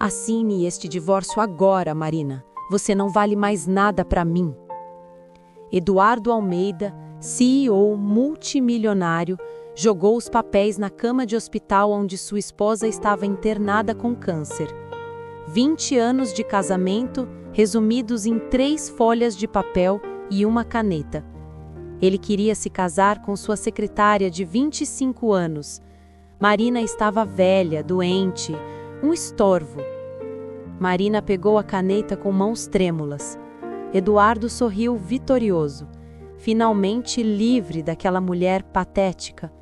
Assine este divórcio agora, Marina. Você não vale mais nada para mim. Eduardo Almeida, CEO multimilionário, jogou os papéis na cama de hospital onde sua esposa estava internada com câncer. 20 anos de casamento, resumidos em 3 folhas de papel e uma caneta. Ele queria se casar com sua secretária de 25 anos. Marina estava velha, doente, um estorvo. Marina pegou a caneta com mãos trêmulas. Eduardo sorriu vitorioso, finalmente livre daquela mulher patética.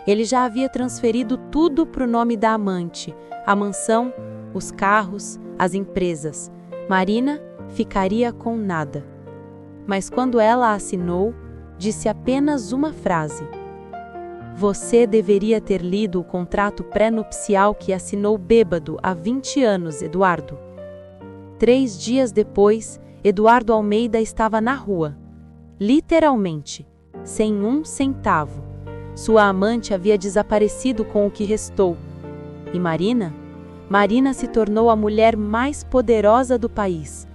Ele já havia transferido tudo para o nome da amante, a mansão, os carros, as empresas. Marina ficaria com nada. Mas quando ela assinou, disse apenas uma frase: "Você deveria ter lido o contrato pré-nupcial que assinou bêbado há 20 anos, Eduardo." 3 dias depois, Eduardo Almeida estava na rua, literalmente, sem 1 centavo. Sua amante havia desaparecido com o que restou. E Marina? Marina se tornou a mulher mais poderosa do país.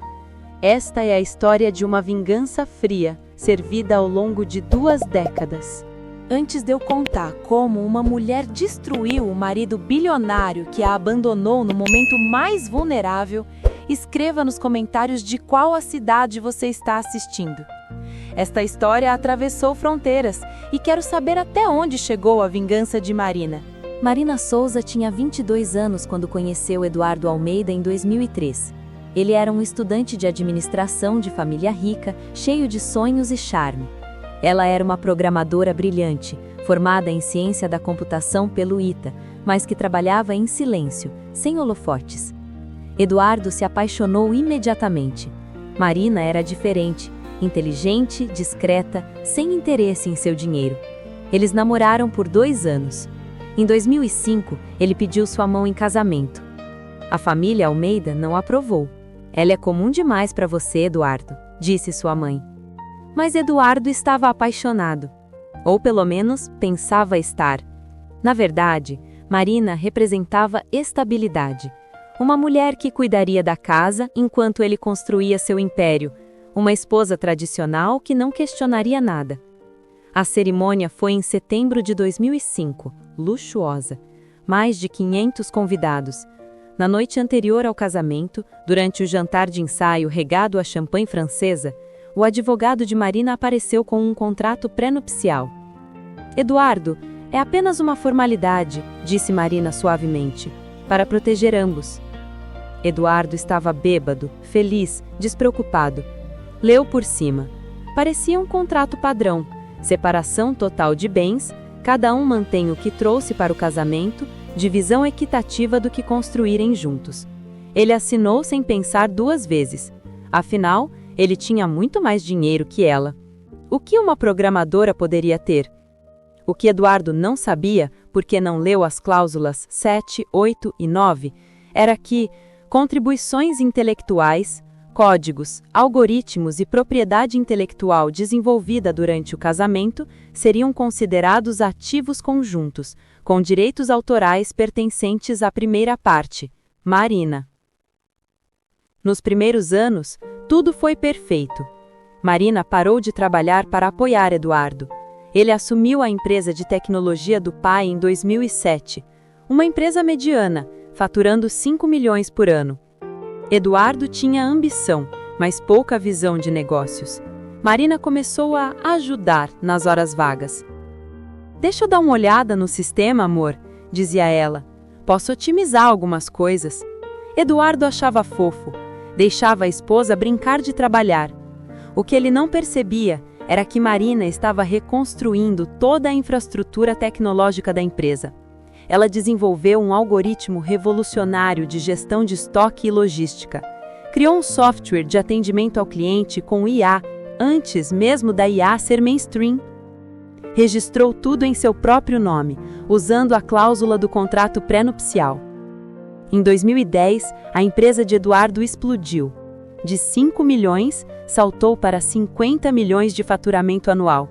Esta é a história de uma vingança fria, servida ao longo de 2 décadas. Antes de eu contar como uma mulher destruiu o marido bilionário que a abandonou no momento mais vulnerável, escreva nos comentários de qual a cidade você está assistindo. Esta história atravessou fronteiras e quero saber até onde chegou a vingança de Marina. Marina Souza tinha 22 anos quando conheceu Eduardo Almeida em 2003. Ele era um estudante de administração de família rica, cheio de sonhos e charme. Ela era uma programadora brilhante, formada em ciência da computação pelo ITA, mas que trabalhava em silêncio, sem holofotes. Eduardo se apaixonou imediatamente. Marina era diferente, inteligente, discreta, sem interesse em seu dinheiro. Eles namoraram por 2 anos. Em 2005, ele pediu sua mão em casamento. A família Almeida não aprovou. "Ela é comum demais para você, Eduardo", disse sua mãe. Mas Eduardo estava apaixonado. Ou pelo menos pensava estar. Na verdade, Marina representava estabilidade. Uma mulher que cuidaria da casa enquanto ele construía seu império. Uma esposa tradicional que não questionaria nada. A cerimônia foi em setembro de 2005, luxuosa. Mais de 500 convidados. Na noite anterior ao casamento, durante o jantar de ensaio regado a champanhe francesa, o advogado de Marina apareceu com um contrato pré-nupcial. "Eduardo, é apenas uma formalidade", disse Marina suavemente, "para proteger ambos." Eduardo estava bêbado, feliz, despreocupado. Leu por cima. Parecia um contrato padrão. Separação total de bens, cada um mantém o que trouxe para o casamento, divisão equitativa do que construírem juntos. Ele assinou sem pensar 2 vezes. Afinal, ele tinha muito mais dinheiro que ela. O que uma programadora poderia ter? O que Eduardo não sabia, porque não leu as cláusulas 7, 8 e 9, era que contribuições intelectuais, códigos, algoritmos e propriedade intelectual desenvolvida durante o casamento seriam considerados ativos conjuntos, com direitos autorais pertencentes à primeira parte, Marina. Nos primeiros anos, tudo foi perfeito. Marina parou de trabalhar para apoiar Eduardo. Ele assumiu a empresa de tecnologia do pai em 2007, uma empresa mediana, faturando 5 milhões por ano. Eduardo tinha ambição, mas pouca visão de negócios. Marina começou a ajudar nas horas vagas. "Deixa eu dar uma olhada no sistema, amor", dizia ela. "Posso otimizar algumas coisas." Eduardo achava fofo. Deixava a esposa brincar de trabalhar. O que ele não percebia era que Marina estava reconstruindo toda a infraestrutura tecnológica da empresa. Ela desenvolveu um algoritmo revolucionário de gestão de estoque e logística. Criou um software de atendimento ao cliente com IA, antes mesmo da IA ser mainstream. Registrou tudo em seu próprio nome, usando a cláusula do contrato pré-nupcial. Em 2010, a empresa de Eduardo explodiu. De 5 milhões, saltou para 50 milhões de faturamento anual.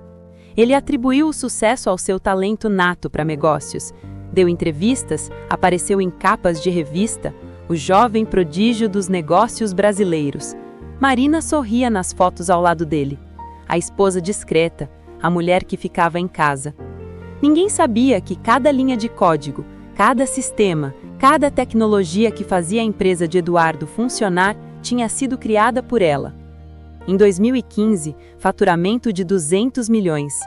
Ele atribuiu o sucesso ao seu talento nato para negócios. Deu entrevistas, apareceu em capas de revista, o jovem prodígio dos negócios brasileiros. Marina sorria nas fotos ao lado dele. A esposa discreta, a mulher que ficava em casa. Ninguém sabia que cada linha de código, cada sistema, cada tecnologia que fazia a empresa de Eduardo funcionar tinha sido criada por ela. Em 2015, faturamento de 200 milhões.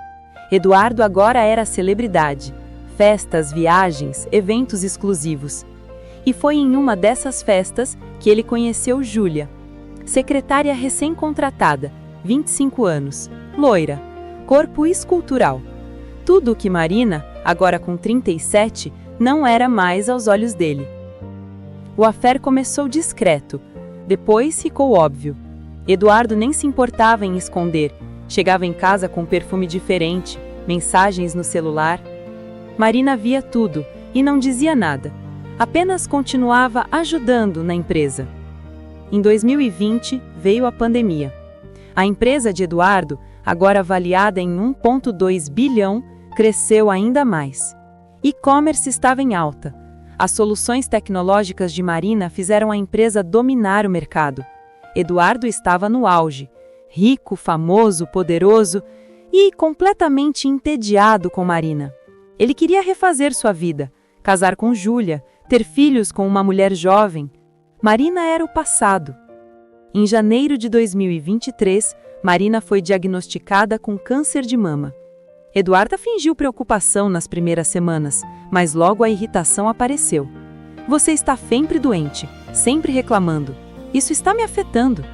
Eduardo agora era celebridade. Festas, viagens, eventos exclusivos. E foi em uma dessas festas que ele conheceu Júlia, secretária recém-contratada, 25 anos, loira, corpo escultural. Tudo o que Marina, agora com 37, não era mais aos olhos dele. O affair começou discreto, depois ficou óbvio. Eduardo nem se importava em esconder, chegava em casa com um perfume diferente, mensagens no celular. Marina via tudo e não dizia nada, apenas continuava ajudando na empresa. Em 2020, veio a pandemia. A empresa de Eduardo, agora avaliada em 1,2 bilhão, cresceu ainda mais. E-commerce estava em alta. As soluções tecnológicas de Marina fizeram a empresa dominar o mercado. Eduardo estava no auge, rico, famoso, poderoso e completamente entediado com Marina. Ele queria refazer sua vida, casar com Júlia, ter filhos com uma mulher jovem. Marina era o passado. Em janeiro de 2023, Marina foi diagnosticada com câncer de mama. Eduardo fingiu preocupação nas primeiras semanas, mas logo a irritação apareceu. Você está sempre doente, sempre reclamando. Isso está me afetando.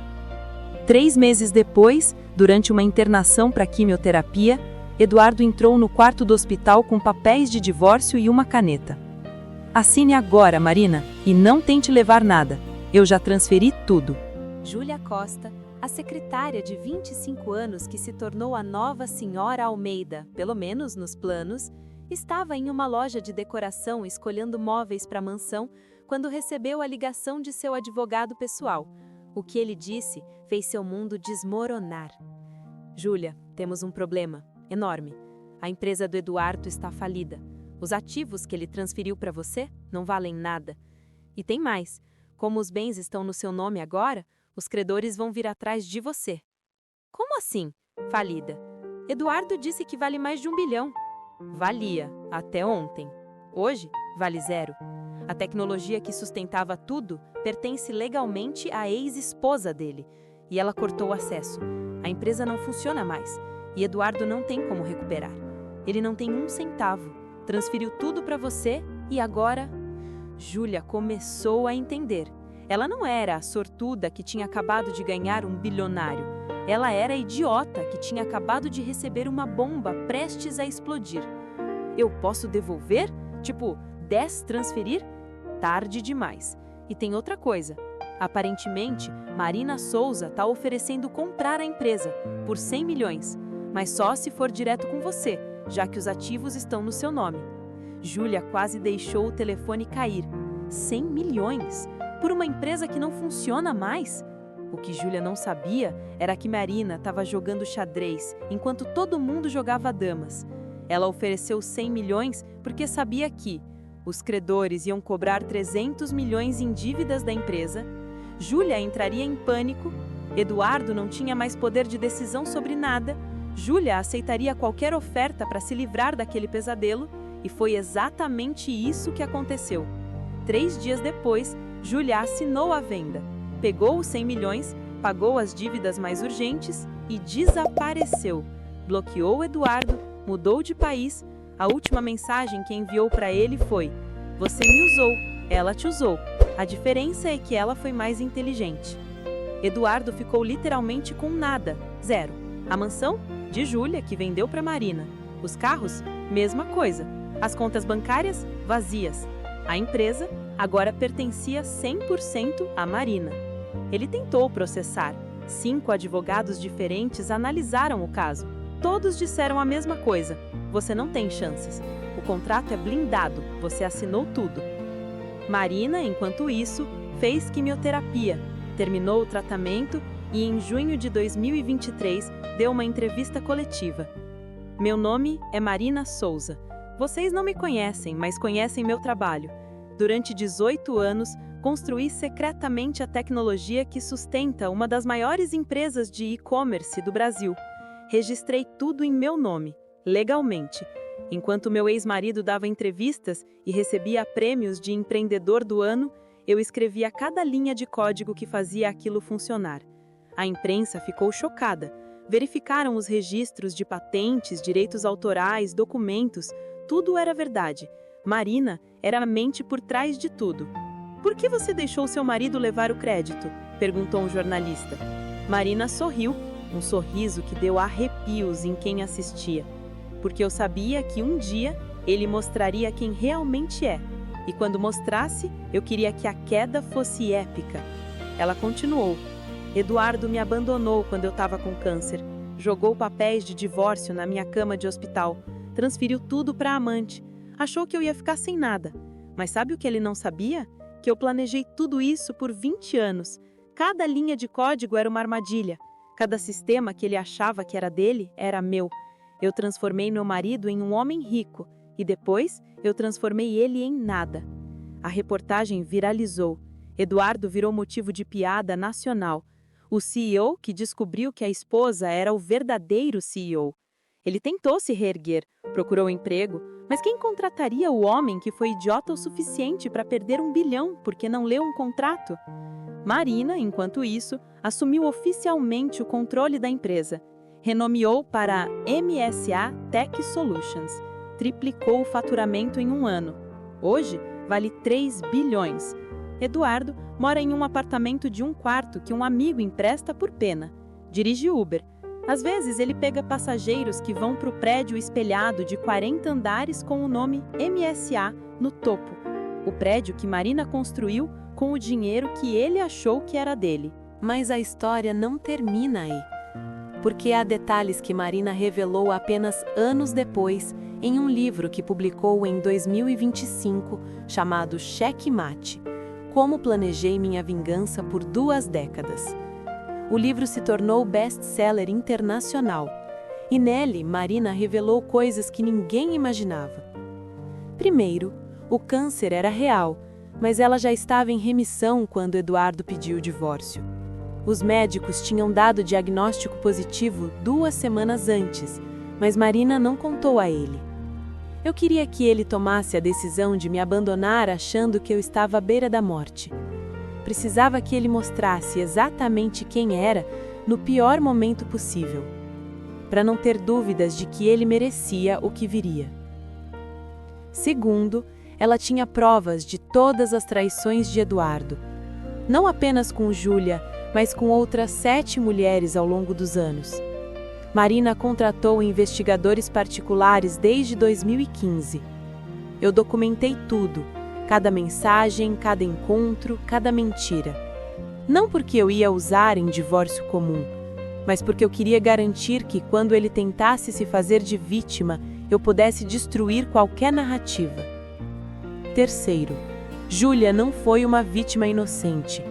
3 meses depois, durante uma internação para quimioterapia, Eduardo entrou no quarto do hospital com papéis de divórcio e uma caneta. Assine agora, Marina, e não tente levar nada. Eu já transferi tudo. Júlia Costa, a secretária de 25 anos que se tornou a nova senhora Almeida, pelo menos nos planos, estava em uma loja de decoração escolhendo móveis para a mansão quando recebeu a ligação de seu advogado pessoal. O que ele disse fez seu mundo desmoronar. Júlia, temos um problema enorme. A empresa do Eduardo está falida. Os ativos que ele transferiu para você não valem nada. E tem mais. Como os bens estão no seu nome agora, os credores vão vir atrás de você. Como assim? Falida. Eduardo disse que vale mais de 1 bilhão. Valia, até ontem. Hoje, vale 0. A tecnologia que sustentava tudo pertence legalmente à ex-esposa dele. E ela cortou o acesso. A empresa não funciona mais. E Eduardo não tem como recuperar. Ele não tem 1 centavo. Transferiu tudo para você e agora... Júlia começou a entender. Ela não era a sortuda que tinha acabado de ganhar 1 bilionário. Ela era a idiota que tinha acabado de receber uma bomba prestes a explodir. Eu posso devolver? Tipo, 10 transferir? Tarde demais. E tem outra coisa. Aparentemente, Marina Souza está oferecendo comprar a empresa por 100 milhões. Mas só se for direto com você, já que os ativos estão no seu nome. Júlia quase deixou o telefone cair. 100 milhões? Por uma empresa que não funciona mais? O que Júlia não sabia era que Marina estava jogando xadrez, enquanto todo mundo jogava damas. Ela ofereceu 100 milhões porque sabia que os credores iam cobrar 300 milhões em dívidas da empresa, Júlia entraria em pânico, Eduardo não tinha mais poder de decisão sobre nada, Júlia aceitaria qualquer oferta para se livrar daquele pesadelo, e foi exatamente isso que aconteceu. 3 dias depois, Júlia assinou a venda, pegou os 100 milhões, pagou as dívidas mais urgentes e desapareceu. Bloqueou Eduardo, mudou de país. A última mensagem que enviou para ele foi: "Você me usou, ela te usou. A diferença é que ela foi mais inteligente." Eduardo ficou literalmente com nada, 0. A mansão? De Júlia, que vendeu para Marina. Os carros? Mesma coisa. As contas bancárias? Vazias. A empresa agora pertencia 100% a Marina. Ele tentou processar. 5 advogados diferentes analisaram o caso. Todos disseram a mesma coisa: você não tem chances. O contrato é blindado, você assinou tudo. Marina, enquanto isso, fez quimioterapia, terminou o tratamento e, em junho de 2023, deu uma entrevista coletiva. Meu nome é Marina Souza. Vocês não me conhecem, mas conhecem meu trabalho. Durante 18 anos, Construí secretamente a tecnologia que sustenta uma das maiores empresas de e-commerce do Brasil. Registrei tudo em meu nome, legalmente. Enquanto meu ex-marido dava entrevistas e recebia prêmios de empreendedor do ano, eu escrevia cada linha de código que fazia aquilo funcionar. A imprensa ficou chocada. Verificaram os registros de patentes, direitos autorais, documentos. Tudo era verdade. Marina era a mente por trás de tudo. "Por que você deixou seu marido levar o crédito?" perguntou um jornalista. Marina sorriu, um sorriso que deu arrepios em quem assistia. "Porque eu sabia que um dia ele mostraria quem realmente é. E quando mostrasse, eu queria que a queda fosse épica." Ela continuou. "Eduardo me abandonou quando eu estava com câncer. Jogou papéis de divórcio na minha cama de hospital. Transferiu tudo para a amante. Achou que eu ia ficar sem nada. Mas sabe o que ele não sabia? Que eu planejei tudo isso por 20 anos. Cada linha de código era uma armadilha. Cada sistema que ele achava que era dele, era meu. Eu transformei meu marido em um homem rico. E depois, eu transformei ele em nada." A reportagem viralizou. Eduardo virou motivo de piada nacional. O CEO que descobriu que a esposa era o verdadeiro CEO. Ele tentou se reerguer, procurou emprego, mas quem contrataria o homem que foi idiota o suficiente para perder 1 bilhão porque não leu um contrato? Marina, enquanto isso, assumiu oficialmente o controle da empresa. Renomeou para MSA Tech Solutions. Triplicou o faturamento em 1 ano. Hoje, vale 3 bilhões. Eduardo mora em um apartamento de 1 quarto que um amigo empresta por pena. Dirige Uber. Às vezes, ele pega passageiros que vão para o prédio espelhado de 40 andares com o nome MSA no topo. O prédio que Marina construiu com o dinheiro que ele achou que era dele. Mas a história não termina aí. Porque há detalhes que Marina revelou apenas anos depois em um livro que publicou em 2025, chamado Cheque Mate: Como Planejei Minha Vingança por 2 décadas. O livro se tornou best-seller internacional, e nele Marina revelou coisas que ninguém imaginava. Primeiro, o câncer era real, mas ela já estava em remissão quando Eduardo pediu o divórcio. Os médicos tinham dado diagnóstico positivo 2 semanas antes, mas Marina não contou a ele. Eu queria que ele tomasse a decisão de me abandonar achando que eu estava à beira da morte. Precisava que ele mostrasse exatamente quem era no pior momento possível, para não ter dúvidas de que ele merecia o que viria. Segundo, ela tinha provas de todas as traições de Eduardo, não apenas com Júlia, mas com outras 7 mulheres ao longo dos anos. Marina contratou investigadores particulares desde 2015. Eu documentei tudo, cada mensagem, cada encontro, cada mentira. Não porque eu ia usar em divórcio comum, mas porque eu queria garantir que quando ele tentasse se fazer de vítima, eu pudesse destruir qualquer narrativa. Terceiro, Júlia não foi uma vítima inocente.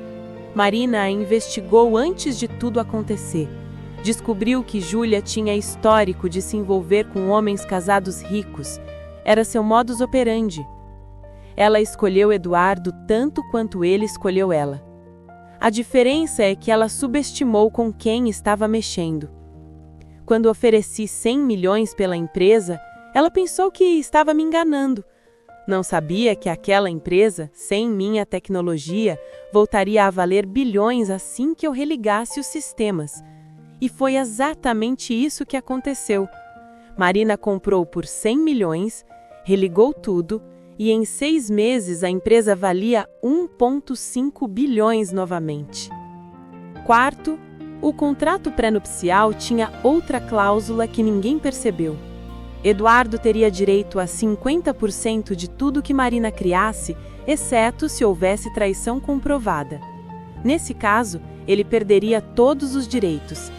Marina a investigou antes de tudo acontecer. Descobriu que Júlia tinha histórico de se envolver com homens casados ricos. Era seu modus operandi. Ela escolheu Eduardo tanto quanto ele escolheu ela. A diferença é que ela subestimou com quem estava mexendo. Quando ofereci 100 milhões pela empresa, ela pensou que estava me enganando. Não sabia que aquela empresa, sem minha tecnologia, voltaria a valer bilhões assim que eu religasse os sistemas. E foi exatamente isso que aconteceu. Marina comprou por 100 milhões, religou tudo, e em 6 meses a empresa valia 1,5 bilhões novamente. Quarto, o contrato pré-nupcial tinha outra cláusula que ninguém percebeu. Eduardo teria direito a 50% de tudo que Marina criasse, exceto se houvesse traição comprovada. Nesse caso, ele perderia todos os direitos.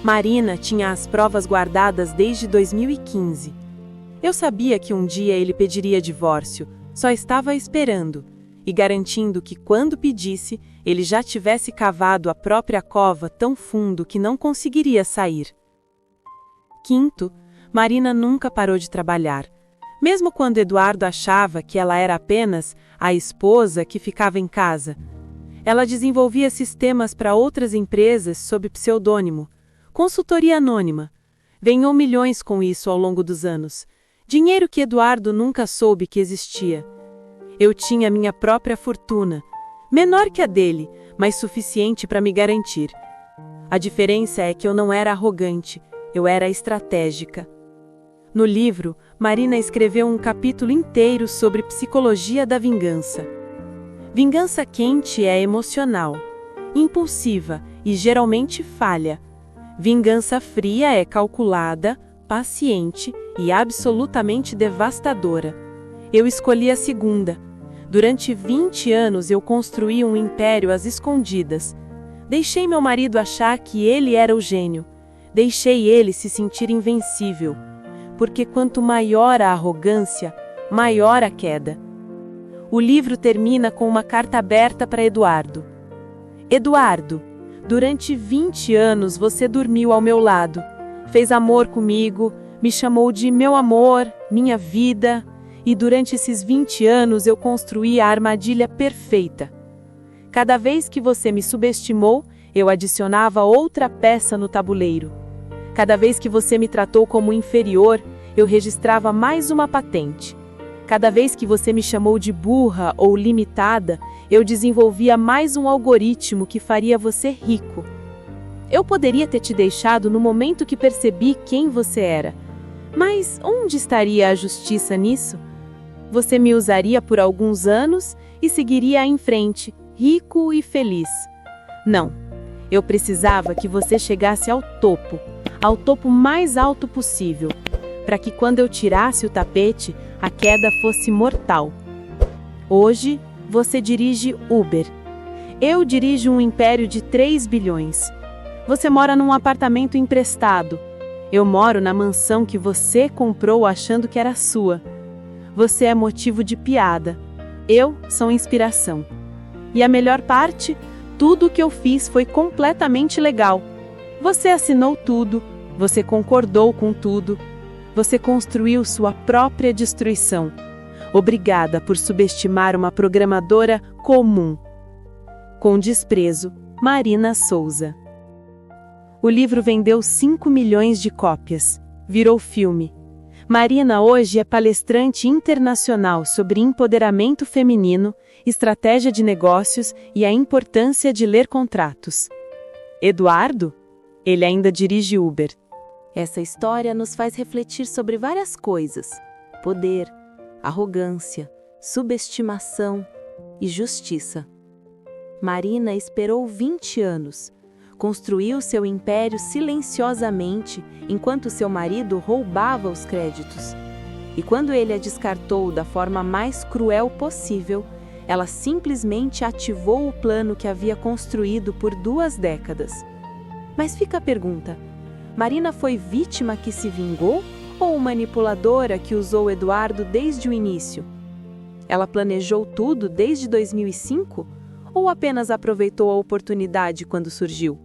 Marina tinha as provas guardadas desde 2015. Eu sabia que um dia ele pediria divórcio, só estava esperando e garantindo que quando pedisse, ele já tivesse cavado a própria cova tão fundo que não conseguiria sair. Quinto, Marina nunca parou de trabalhar. Mesmo quando Eduardo achava que ela era apenas a esposa que ficava em casa, ela desenvolvia sistemas para outras empresas sob pseudônimo, consultoria anônima. Ganhou milhões com isso ao longo dos anos. Dinheiro que Eduardo nunca soube que existia. Eu tinha minha própria fortuna, menor que a dele, mas suficiente para me garantir. A diferença é que eu não era arrogante, eu era estratégica. No livro, Marina escreveu um capítulo inteiro sobre psicologia da vingança. Vingança quente é emocional, impulsiva e geralmente falha. Vingança fria é calculada, paciente e absolutamente devastadora. Eu escolhi a segunda. Durante 20 anos eu construí um império às escondidas. Deixei meu marido achar que ele era o gênio. Deixei ele se sentir invencível. Porque quanto maior a arrogância, maior a queda. O livro termina com uma carta aberta para Eduardo. Eduardo, durante 20 anos você dormiu ao meu lado, fez amor comigo, me chamou de meu amor, minha vida, e durante esses 20 anos eu construí a armadilha perfeita. Cada vez que você me subestimou, eu adicionava outra peça no tabuleiro. Cada vez que você me tratou como inferior, eu registrava mais uma patente. Cada vez que você me chamou de burra ou limitada, eu desenvolvia mais um algoritmo que faria você rico. Eu poderia ter te deixado no momento que percebi quem você era. Mas onde estaria a justiça nisso? Você me usaria por alguns anos e seguiria em frente, rico e feliz. Não, eu precisava que você chegasse ao topo mais alto possível, para que quando eu tirasse o tapete, a queda fosse mortal. Hoje, você dirige Uber. Eu dirijo um império de 3 bilhões. Você mora num apartamento emprestado. Eu moro na mansão que você comprou achando que era sua. Você é motivo de piada. Eu sou inspiração. E a melhor parte, tudo o que eu fiz foi completamente legal. Você assinou tudo, você concordou com tudo. Você construiu sua própria destruição. Obrigada por subestimar uma programadora comum. Com desprezo, Marina Souza. O livro vendeu 5 milhões de cópias. Virou filme. Marina hoje é palestrante internacional sobre empoderamento feminino, estratégia de negócios e a importância de ler contratos. Eduardo? Ele ainda dirige Uber. Essa história nos faz refletir sobre várias coisas: poder, arrogância, subestimação e justiça. Marina esperou 20 anos, construiu seu império silenciosamente enquanto seu marido roubava os créditos. E quando ele a descartou da forma mais cruel possível, ela simplesmente ativou o plano que havia construído por 2 décadas. Mas fica a pergunta: Marina foi vítima que se vingou ou manipuladora que usou Eduardo desde o início? Ela planejou tudo desde 2005 ou apenas aproveitou a oportunidade quando surgiu?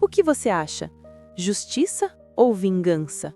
O que você acha? Justiça ou vingança?